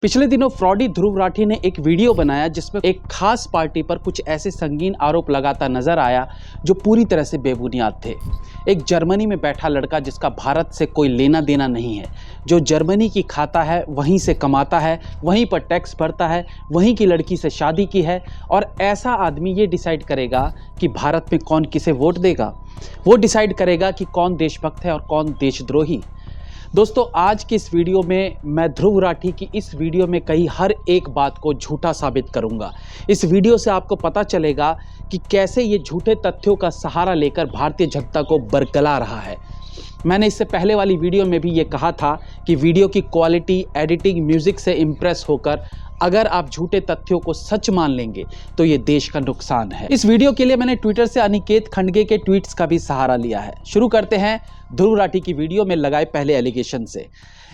पिछले दिनों फ्रॉडी ध्रुव राठी ने एक वीडियो बनाया जिसमें एक खास पार्टी पर कुछ ऐसे संगीन आरोप लगाता नजर आया जो पूरी तरह से बेबुनियाद थे। एक जर्मनी में बैठा लड़का जिसका भारत से कोई लेना देना नहीं है, जो जर्मनी की खाता है, वहीं से कमाता है, वहीं पर टैक्स भरता है, वहीं की लड़की से शादी की है, और ऐसा आदमी ये डिसाइड करेगा कि भारत में कौन किसे वोट देगा। वो डिसाइड करेगा कि कौन देशभक्त है और कौन देशद्रोही। दोस्तों, आज की इस वीडियो में मैं ध्रुव राठी की इस वीडियो में कही हर एक बात को झूठा साबित करूंगा। इस वीडियो से आपको पता चलेगा कि कैसे ये झूठे तथ्यों का सहारा लेकर भारतीय जनता को बरगला रहा है। मैंने इससे पहले वाली वीडियो में भी ये कहा था कि वीडियो की क्वालिटी, एडिटिंग, म्यूजिक से इंप्रेस होकर अगर आप झूठे तथ्यों को सच मान लेंगे तो ये देश का नुकसान है। इस वीडियो के लिए मैंने ट्विटर से अनिकेत खंडगे के ट्वीट्स का भी सहारा लिया है। शुरू करते हैं ध्रुव राठी की वीडियो में लगाए पहले एलिगेशन से।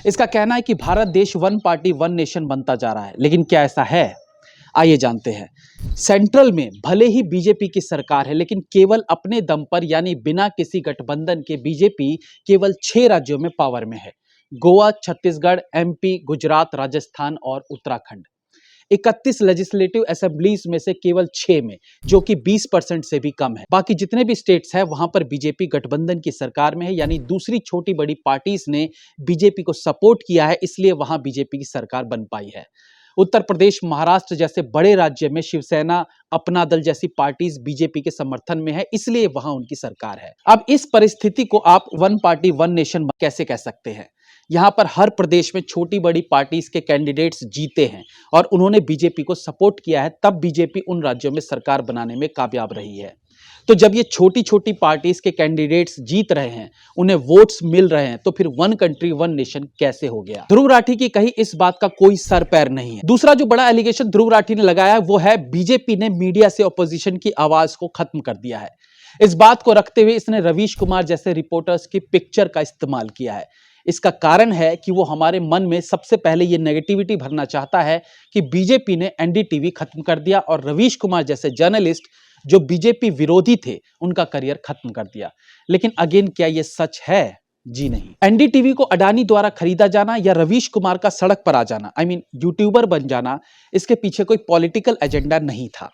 इसका कहना है कि भारत देश वन पार्टी वन नेशन बनता जा रहा है, लेकिन क्या ऐसा है? आइए जानते हैं। सेंट्रल में भले ही बीजेपी की सरकार है, लेकिन केवल अपने दम पर, यानी बिना किसी गठबंधन के बीजेपी केवल 6 राज्यों में पावर में है। गोवा, छत्तीसगढ़, एमपी, गुजरात, राजस्थान और उत्तराखंड। 31 लेजिस्लेटिव असेंबलीज में से केवल 6 में, जो कि 20% से भी कम है। बाकी जितने भी स्टेट्स हैं वहां पर बीजेपी गठबंधन की सरकार में है, यानी दूसरी छोटी बड़ी पार्टीज ने बीजेपी को सपोर्ट किया है, इसलिए वहां बीजेपी की सरकार बन पाई है। उत्तर प्रदेश, महाराष्ट्र जैसे बड़े राज्य में शिवसेना, अपना दल जैसी पार्टीज बीजेपी के समर्थन में है, इसलिए वहां उनकी सरकार है। अब इस परिस्थिति को आप वन पार्टी वन नेशन कैसे कह सकते हैं? यहां पर हर प्रदेश में छोटी बड़ी पार्टीज के कैंडिडेट्स जीते हैं और उन्होंने बीजेपी को सपोर्ट किया है, तब बीजेपी उन राज्यों में सरकार बनाने में कामयाब रही है। तो जब ये छोटी छोटी पार्टीज के कैंडिडेट्स जीत रहे हैं, उन्हें वोट्स मिल रहे हैं, तो फिर वन कंट्री वन नेशन कैसे हो गया? ध्रुव राठी की कही इस बात का कोई सर पैर नहीं है। दूसरा जो बड़ा एलिगेशन ध्रुव राठी ने लगाया वो है बीजेपी ने मीडिया से ऑपोजिशन की आवाज को खत्म कर दिया है। इस बात को रखते हुए इसने रवीश कुमार जैसे रिपोर्टर्स की पिक्चर का इस्तेमाल किया है। इसका कारण है कि वो हमारे मन में सबसे पहले ये नेगेटिविटी भरना चाहता है कि बीजेपी ने एनडीटीवी खत्म कर दिया और रवीश कुमार जैसे जर्नलिस्ट जो बीजेपी विरोधी थे उनका करियर खत्म कर दिया। लेकिन अगेन, क्या ये सच है? जी नहीं। एनडीटीवी को अडानी द्वारा खरीदा जाना या रवीश कुमार का सड़क पर आ जाना, यूट्यूबर बन जाना, इसके पीछे कोई पॉलिटिकल एजेंडा नहीं था।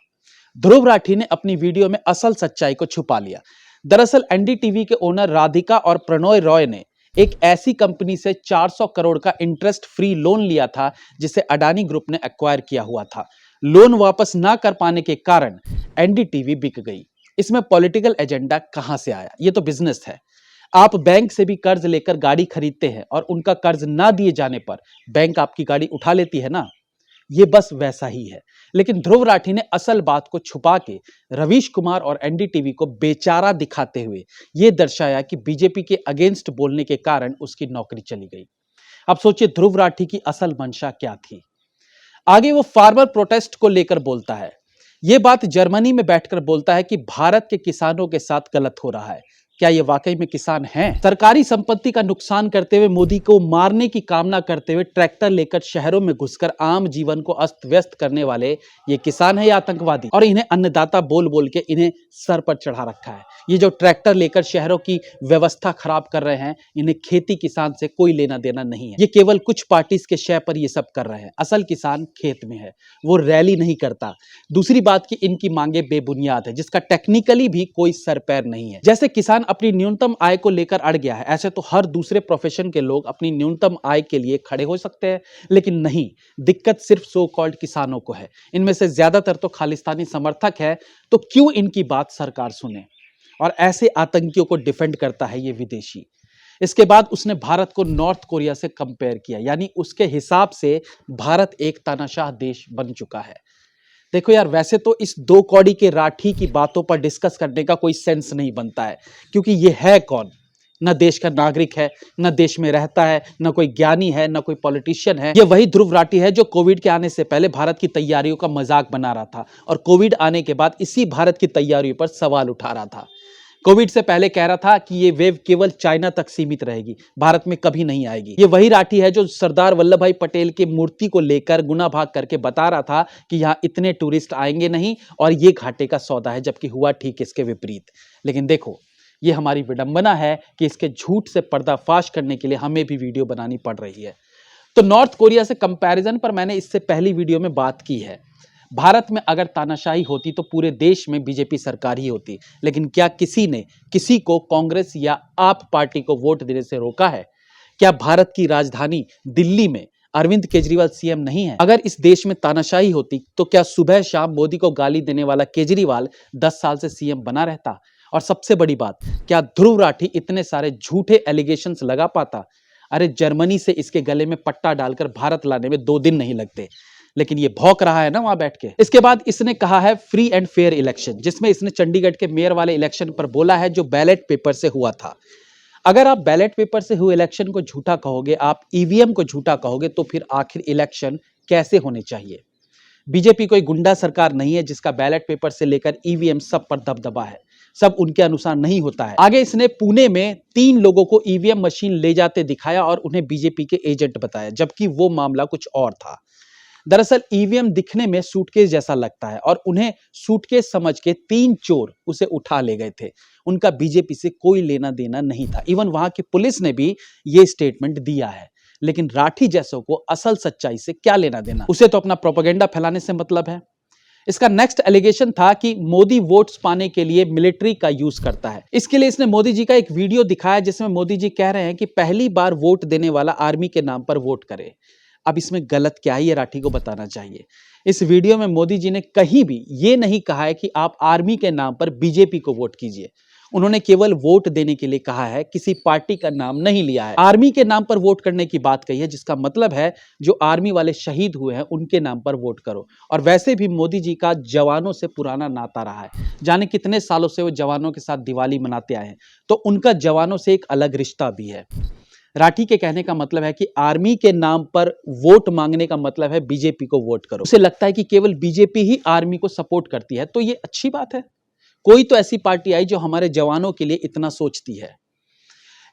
ध्रुव राठी ने अपनी वीडियो में असल सच्चाई को छुपा लिया। दरअसल एनडीटीवी के ओनर राधिका और प्रणोय रॉय ने एक ऐसी कंपनी से 400 करोड़ का इंटरेस्ट फ्री लोन लिया था जिसे अडानी ग्रुप ने एक्वायर किया हुआ था। लोन वापस ना कर पाने के कारण एनडीटीवी बिक गई। इसमें पॉलिटिकल एजेंडा कहां से आया? ये तो बिजनेस है। आप बैंक से भी कर्ज लेकर गाड़ी खरीदते हैं और उनका कर्ज ना दिए जाने पर बैंक आपकी गाड़ी उठा लेती है ना, ये बस वैसा ही है। लेकिन ध्रुव राठी ने असल बात को छुपा के रवीश कुमार और एनडीटीवी को बेचारा दिखाते हुए यह दर्शाया कि बीजेपी के अगेंस्ट बोलने के कारण उसकी नौकरी चली गई। अब सोचिए ध्रुव राठी की असल मंशा क्या थी। आगे वो फार्मर प्रोटेस्ट को लेकर बोलता है। यह बात जर्मनी में बैठकर बोलता है कि भारत के किसानों के साथ गलत हो रहा है। क्या ये वाकई में किसान हैं? सरकारी संपत्ति का नुकसान करते हुए, मोदी को मारने की कामना करते हुए ट्रैक्टर लेकर शहरों में घुसकर आम जीवन को अस्त व्यस्त करने वाले ये किसान है या आतंकवादी? और इन्हें अन्नदाता बोल बोल के इन्हें सर पर चढ़ा रखा है। ये जो ट्रैक्टर लेकर शहरों की व्यवस्था खराब कर रहे हैं, इन्हें खेती किसान से कोई लेना देना नहीं है। ये केवल कुछ पार्टीज के शय पर ये सब कर रहे हैं। असल किसान खेत में है, वो रैली नहीं करता। दूसरी बात कि इनकी मांगे बेबुनियाद है, जिसका टेक्निकली भी कोई सर पैर नहीं है। जैसे किसान अपनी न्यूनतम आय को लेकर अड़ गया है, ऐसे तो हर दूसरे प्रोफेशन के लोग अपनी न्यूनतम आय के लिए खड़े हो सकते हैं। लेकिन नहीं, दिक्कत सिर्फ सो कॉल्ड किसानों को है। इनमें से ज्यादातर तो खालिस्तानी समर्थक है, तो क्यों इनकी बात सरकार सुने? और ऐसे आतंकियों को डिफेंड करता है ये विदेशी। इसके बाद उसने भारत को नॉर्थ कोरिया से कंपेयर किया, यानी उसके हिसाब से भारत एक तानाशाह देश बन चुका है। देखो यार, वैसे तो इस दो कौड़ी के राठी की बातों पर डिस्कस करने का कोई सेंस नहीं बनता है, क्योंकि ये है कौन? न देश का नागरिक है, न देश में रहता है, न कोई ज्ञानी है, न कोई पॉलिटिशियन है। ये वही ध्रुव राठी है जो कोविड के आने से पहले भारत की तैयारियों का मजाक बना रहा था और कोविड आने के बाद इसी भारत की तैयारियों पर सवाल उठा रहा था। कोविड से पहले कह रहा था कि ये वेव केवल चाइना तक सीमित रहेगी, भारत में कभी नहीं आएगी। ये वही राठी है जो सरदार वल्लभ भाई पटेल की मूर्ति को लेकर गुना भाग करके बता रहा था कि यहाँ इतने टूरिस्ट आएंगे नहीं और ये घाटे का सौदा है, जबकि हुआ ठीक इसके विपरीत। लेकिन देखो, ये हमारी विडंबना है कि इसके झूठ से पर्दाफाश करने के लिए हमें भी वीडियो बनानी पड़ रही है। तो नॉर्थ कोरिया से कंपैरिजन पर मैंने इससे पहली वीडियो में बात की है। भारत में अगर तानाशाही होती तो पूरे देश में बीजेपी सरकार ही होती, लेकिन क्या किसी ने किसी को कांग्रेस या आप पार्टी को वोट देने से रोका है? क्या भारत की राजधानी दिल्ली में अरविंद केजरीवाल सीएम नहीं है? अगर इस देश में तानाशाही होती तो क्या सुबह शाम मोदी को गाली देने वाला केजरीवाल 10 साल से सीएम बना रहता? और सबसे बड़ी बात, क्या ध्रुव राठी इतने सारे झूठे एलिगेशंस लगा पाता? अरे जर्मनी से इसके गले में पट्टा डालकर भारत लाने में 2 दिन नहीं लगते, लेकिन ये भौंक रहा है ना वहां बैठ के। इसके बाद इसने कहा है फ्री एंड फेयर इलेक्शन, जिसमें इसने चंडीगढ़ के मेयर वाले इलेक्शन पर बोला है जो बैलेट पेपर से हुआ था। अगर आप बैलेट पेपर से हुए इलेक्शन को झूठा कहोगे, आप ईवीएम को झूठा कहोगे, तो फिर आखिर इलेक्शन कैसे होने चाहिए? बीजेपी कोई गुंडा सरकार नहीं है जिसका बैलेट पेपर से लेकर ईवीएम सब पर दबदबा है। सब उनके अनुसार नहीं होता है। आगे इसने पुणे में 3 लोगों को ईवीएम मशीन ले जाते दिखाया और उन्हें बीजेपी के एजेंट बताया, जबकि वो मामला कुछ और था। दरअसल ईवीएम दिखने में सूटकेस जैसा लगता है और उन्हें सूटकेस समझ के 3 चोर उसे उठा ले गए थे। उनका बीजेपी से कोई लेना देना नहीं था। इवन वहां की पुलिस ने भी ये स्टेटमेंट दिया है। लेकिन राठी जैसों को असल सच्चाई से क्या लेना देना? उसे तो अपना प्रोपेगेंडा फैलाने से मतलब है। इसका नेक्स्ट एलिगेशन था कि मोदी वोट्स पाने के लिए मिलिट्री का यूज करता है। इसके लिए इसने मोदी जी का एक वीडियो दिखाया जिसमें मोदी जी कह रहे हैं कि पहली बार वोट देने वाला आर्मी के नाम पर वोट करे। अब इसमें गलत क्या है, ये राठी को बताना चाहिए। इस वीडियो में मोदी जी ने कहीं भी ये नहीं कहा है कि आप आर्मी के नाम पर बीजेपी को वोट कीजिए। उन्होंने केवल वोट देने के लिए कहा है, किसी पार्टी का नाम नहीं लिया है। आर्मी के नाम पर वोट करने की बात कही है, जिसका मतलब है जो आर्मी वाले शहीद हुए हैं उनके नाम पर वोट करो। और वैसे भी मोदी जी का जवानों से पुराना नाता रहा है, जाने कितने सालों से वो जवानों के साथ दिवाली मनाते आए हैं, तो उनका जवानों से एक अलग रिश्ता भी है। राठी के कहने का मतलब है कि आर्मी के नाम पर वोट मांगने का मतलब है बीजेपी को वोट करो। उसे लगता है कि केवल बीजेपी ही आर्मी को सपोर्ट करती है, तो ये अच्छी बात है। कोई तो ऐसी पार्टी आई जो हमारे जवानों के लिए इतना सोचती है।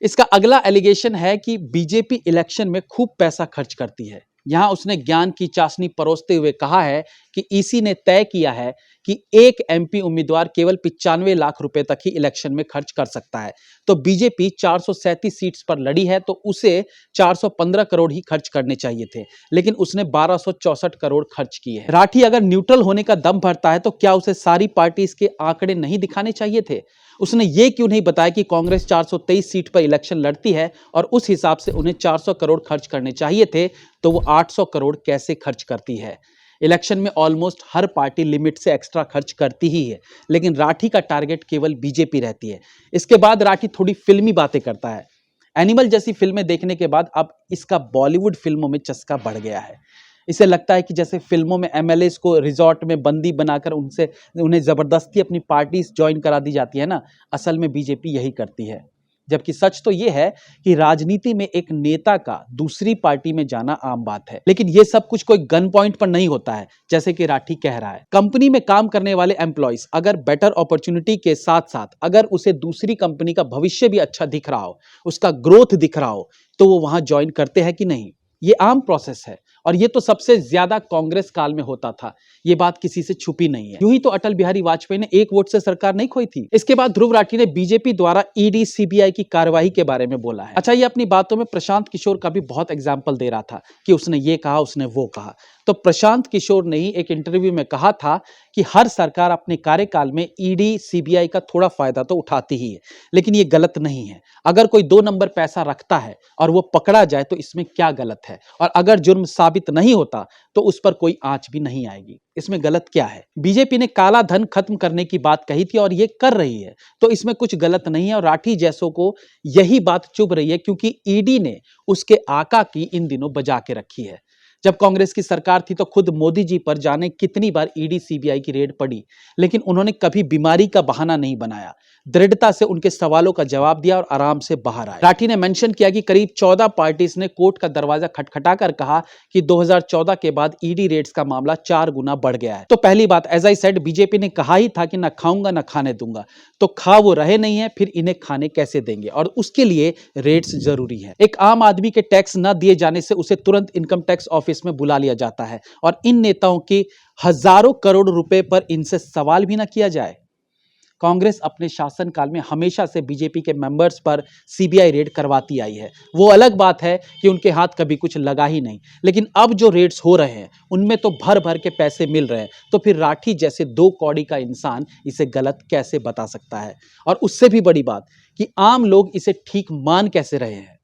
इसका अगला एलिगेशन है कि बीजेपी इलेक्शन में खूब पैसा खर्च करती है। यहां उसने ज्ञान की चाशनी परोसते हुए कहा है कि ईसी ने तय किया है कि एक एमपी उम्मीदवार केवल 95 लाख रुपए तक ही इलेक्शन में खर्च कर सकता है। तो बीजेपी 437 सीट्स पर लड़ी है, तो उसे 415 करोड़ ही खर्च करने चाहिए थे, लेकिन उसने 1264 करोड़ खर्च किए हैं। राठी अगर न्यूट्रल होने का दम भरता है तो क्या उसे सारी पार्टीज के आंकड़े नहीं दिखाने चाहिए थे? उसने ये क्यों नहीं बताया कि कांग्रेस 423 सीट पर इलेक्शन लड़ती है और उस हिसाब से उन्हें 400 करोड़ खर्च करने चाहिए थे, तो वो 800 करोड़ कैसे खर्च करती है? इलेक्शन में ऑलमोस्ट हर पार्टी लिमिट से एक्स्ट्रा खर्च करती ही है, लेकिन राठी का टारगेट केवल बीजेपी रहती है। इसके बाद राठी थोड़ी फिल्मी बातें करता है। एनिमल जैसी फिल्में देखने के बाद अब इसका बॉलीवुड फिल्मों में चस्का बढ़ गया है। इसे लगता है कि जैसे फिल्मों में एमएलएस को रिजॉर्ट में बंदी बनाकर उन्हें जबरदस्ती अपनी पार्टीज ज्वाइन करा दी जाती है ना, असल में बीजेपी यही करती है। जबकि सच तो यह है कि राजनीति में एक नेता का दूसरी पार्टी में जाना आम बात है, लेकिन यह सब कुछ कोई गन पॉइंट पर नहीं होता है जैसे कि राठी कह रहा है। कंपनी में काम करने वाले एम्प्लॉइज अगर बेटर अपॉर्चुनिटी के साथ साथ अगर उसे दूसरी कंपनी का भविष्य भी अच्छा दिख रहा हो, उसका ग्रोथ दिख रहा हो, तो वो वहां ज्वाइन करते हैं कि नहीं? ये आम प्रोसेस है और ये तो सबसे ज्यादा कांग्रेस काल में होता था। ये बात किसी से छुपी नहीं है। यूं ही तो अटल बिहारी वाजपेयी ने 1 वोट से सरकार नहीं खोई थी। इसके बाद ध्रुव राठी ने बीजेपी द्वारा ईडी सीबीआई की कार्यवाही के बारे में बोला है। अच्छा, ये अपनी बातों में प्रशांत किशोर का भी बहुत एग्जाम्पल दे रहा था कि उसने ये कहा, उसने वो कहा। तो प्रशांत किशोर ने ही एक इंटरव्यू में कहा था कि हर सरकार अपने कार्यकाल में ईडी सीबीआई का थोड़ा फायदा तो उठाती ही है, लेकिन ये गलत नहीं है। अगर कोई 2 नंबर पैसा रखता है और वो पकड़ा जाए तो इसमें क्या गलत है? और अगर जुर्म साबित नहीं होता तो उस पर कोई आंच भी नहीं आएगी। इसमें गलत क्या है? बीजेपी ने काला धन खत्म करने की बात कही थी और ये कर रही है, तो इसमें कुछ गलत नहीं है। और राठी जैसों को यही बात चुभ रही है क्योंकि ईडी ने उसके आका की इन दिनों बजा के रखी है। जब कांग्रेस की सरकार थी तो खुद मोदी जी पर जाने कितनी बार ईडी सीबीआई की रेड पड़ी, लेकिन उन्होंने कभी बीमारी का बहाना नहीं बनाया। दृढ़ता से उनके सवालों का जवाब दिया और आराम से बाहर आए। राठी ने मेंशन किया कि करीब 14 पार्टीज ने कोर्ट का दरवाजा खटखटाकर कहा कि 2014 के बाद ईडी रेड्स का मामला 4 गुना बढ़ गया है। तो पहली बात, एज आई सेड, बीजेपी ने कहा ही था कि ना खाऊंगा ना खाने दूंगा, तो खा वो रहे नहीं है, फिर इन्हें खाने कैसे देंगे? और उसके लिए रेड्स जरूरी है। एक आम आदमी के टैक्स न दिए जाने से उसे तुरंत इनकम टैक्स ऑफिस में बुला लिया जाता है और इन नेताओं की हजारों करोड़ रुपए पर इनसे सवाल भी ना किया जाए। कांग्रेस अपने शासनकाल में हमेशा से बीजेपी के मेंबर्स पर सीबीआई रेड करवाती आई है। वो अलग बात है कि उनके हाथ कभी कुछ लगा ही नहीं, लेकिन अब जो रेड्स हो रहे हैं उनमें तो भर भर के पैसे मिल रहे हैं। तो फिर राठी जैसे 2 कौड़ी का इंसान इसे गलत कैसे बता सकता है? और उससे भी बड़ी बात कि आम लोग इसे ठीक मान कैसे रहे हैं?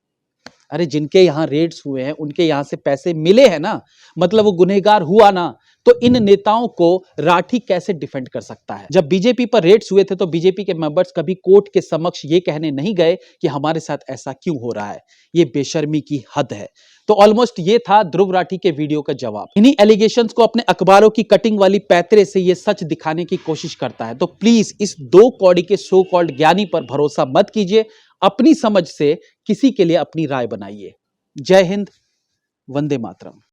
अरे जिनके यहां रेड्स हुए हैं उनके यहां से पैसे मिले हैं ना, मतलब वो गुनहगार हुआ ना। तो इन नेताओं को राठी कैसे डिफेंड कर सकता है? जब बीजेपी पर रेड्स हुए थे तो बीजेपी के मेंबर्स कभी कोर्ट के समक्ष ये कहने नहीं गए कि हमारे साथ ऐसा क्यों हो रहा है। ये बेशर्मी की हद है। तो ऑलमोस्ट ये था ध्रुव राठी के वीडियो का जवाब। इन्हीं एलिगेशंस को अपने अखबारों की कटिंग वाली पैतरे से ये सच दिखाने की कोशिश करता है। तो प्लीज इस 2 कौड़ी के सो कॉल्ड ज्ञानी पर भरोसा मत कीजिए। अपनी समझ से किसी के लिए अपनी राय बनाइए। जय हिंद, वंदे मातरम।